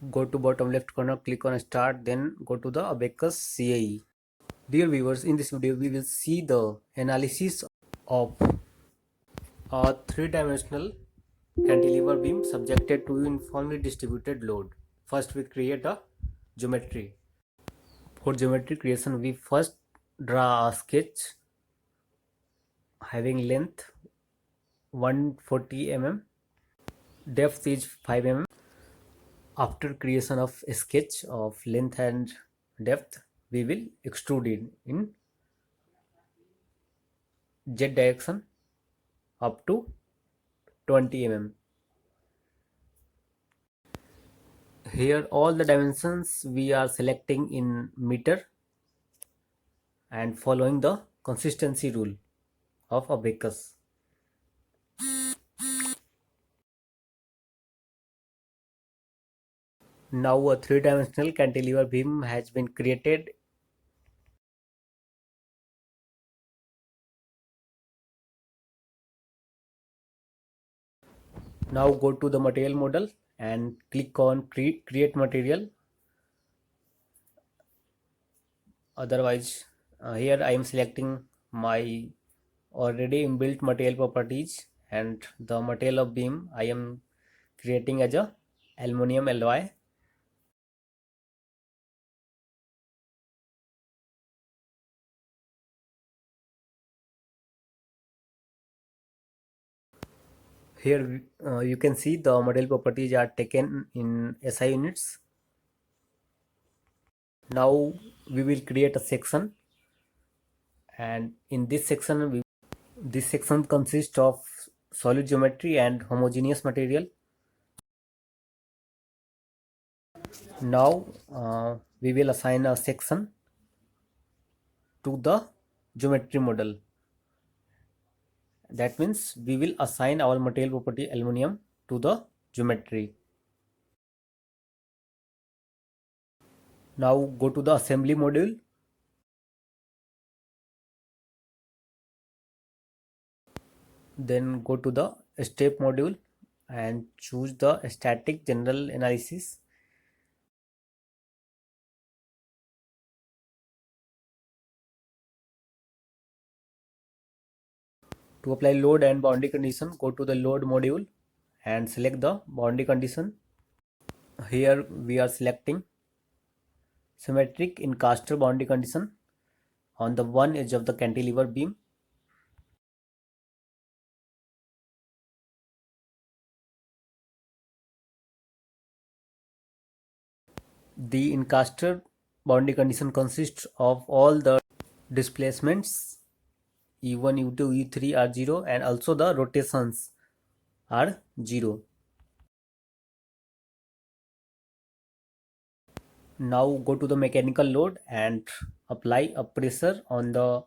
Go to bottom left corner, click on start, then go to the Abacus CAE. Dear viewers, in this video we will see the analysis of a three-dimensional cantilever beam subjected to uniformly distributed load. First we create a geometry. For geometry creation we first draw a sketch having length 140 mm, depth is 5 mm. After creation of a sketch of length and depth, we will extrude it in Z direction up to 20 mm. Here all the dimensions we are selecting in meter and following the consistency rule of Abacus. Now a three-dimensional cantilever beam has been created. Now go to the material model and click on create material. Otherwise, here I am selecting my already inbuilt material properties, and the material of beam I am creating as a aluminum alloy. Here you can see the material properties are taken in SI units. Now we will create a section, and in this section this section consists of solid geometry and homogeneous material. Now we will assign a section to the geometry model. That means we will assign our material property aluminum to the geometry. Now go to the assembly module. Then go to the step module and choose the static general analysis. To apply load and boundary condition, go to the load module and select the boundary condition. Here we are selecting symmetric in caster boundary condition on the one edge of the cantilever beam. The Incaster boundary condition consists of all the displacements E1, E2, E3 are 0 and also the rotations are 0. Now go to the mechanical load and apply a pressure on the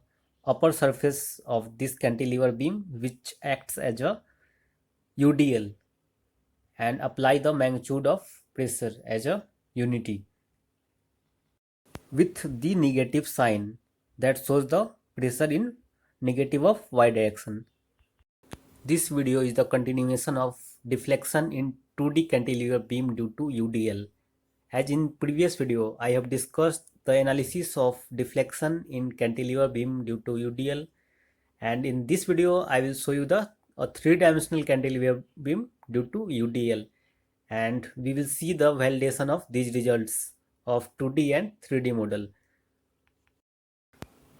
upper surface of this cantilever beam, which acts as a UDL, and apply the magnitude of pressure as a unity with the negative sign that shows the pressure in negative of y direction. This video is the continuation of deflection in 2D cantilever beam due to UDL. As in previous video, I have discussed the analysis of deflection in cantilever beam due to UDL, and in this video I will show you the a three-dimensional cantilever beam due to UDL, and we will see the validation of these results of 2D and 3D model.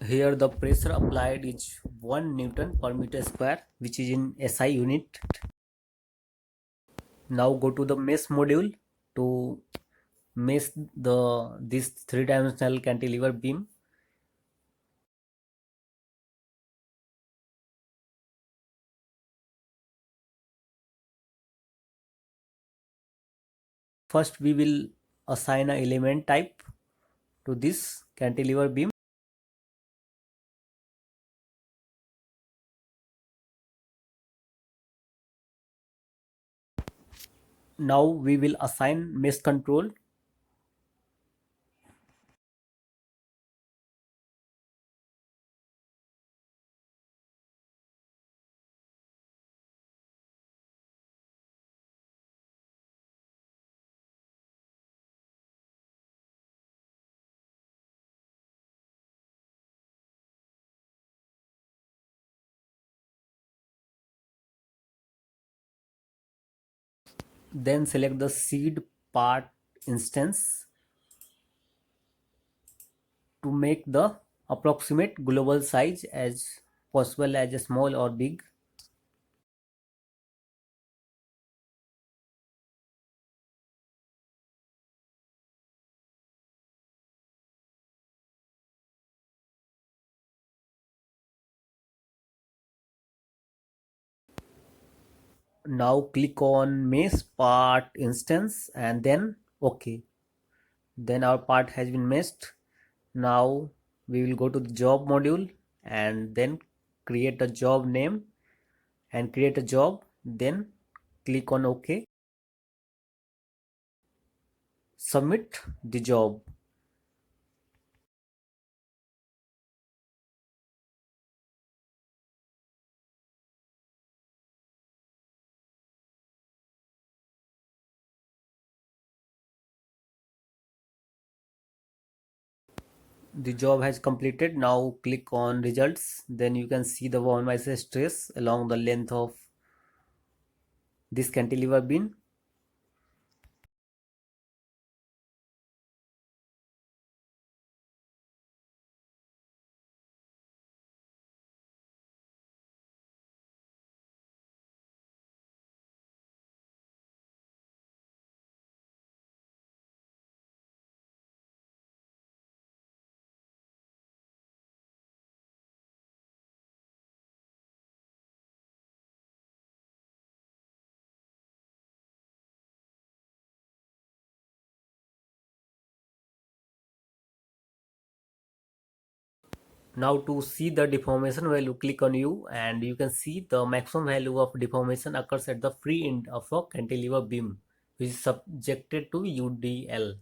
Here the pressure applied is 1 Newton per meter square, which is in SI unit. Now go to the mesh module to mesh this three-dimensional cantilever beam. First we will assign an element type to this cantilever beam. Now we will assign mesh control. Then select the seed part instance to make the approximate global size as possible as a small or big. Now click on mesh part instance and then OK. Then our part has been meshed. Now we will go to the job module and then create a job name and create a job. Then click on OK. Submit the job. The job has completed. Now click on results. Then you can see the von Mises trace along the length of this cantilever beam. Now to see the deformation value, click on U and you can see the maximum value of deformation occurs at the free end of a cantilever beam which is subjected to UDL.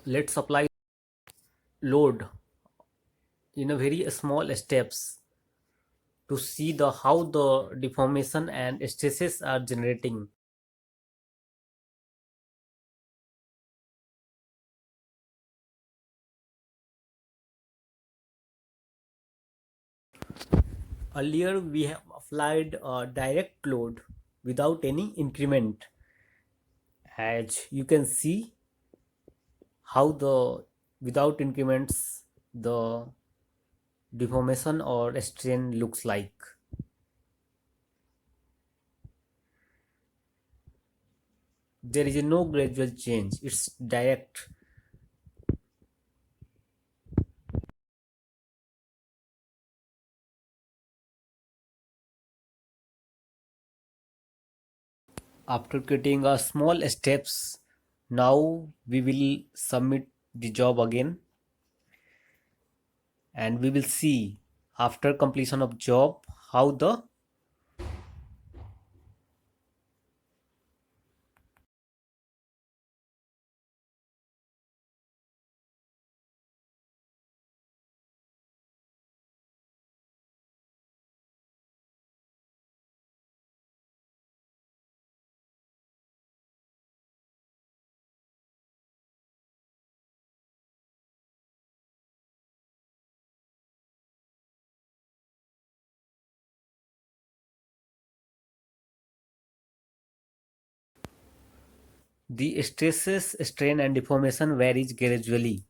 Let's apply load in a very small steps to see the how the deformation and stresses are generating. Earlier we have applied a direct load without any increment. As you can see how the without increments the deformation or strain looks like. There is no gradual change, it's direct. After creating a small steps, now we will submit the job again, and we will see after completion of job how the stresses, strain and deformation varies gradually.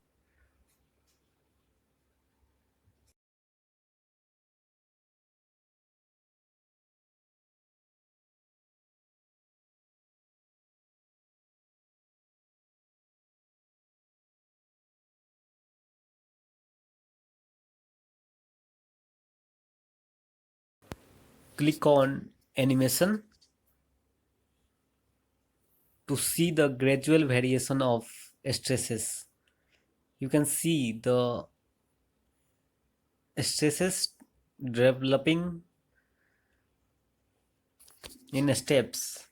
Click on animation to see the gradual variation of stresses. You can see the stresses developing in steps.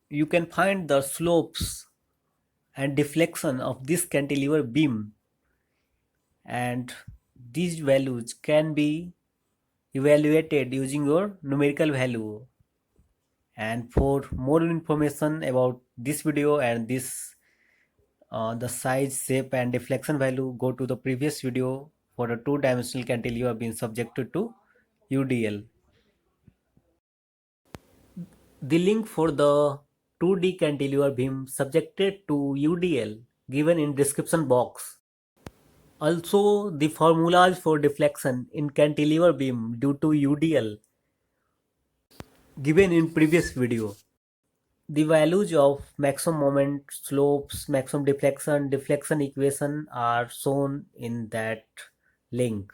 You can find the slopes and deflection of this cantilever beam, and these values can be evaluated using your numerical value. And for more information about this video and this the size, shape and deflection value, go to the previous video for a two-dimensional cantilever being subjected to UDL. The link for the 2D cantilever beam subjected to UDL given in description box. Also, the formulas for deflection in cantilever beam due to UDL given in previous video. The values of maximum moment, slopes, maximum deflection, deflection equation are shown in that link.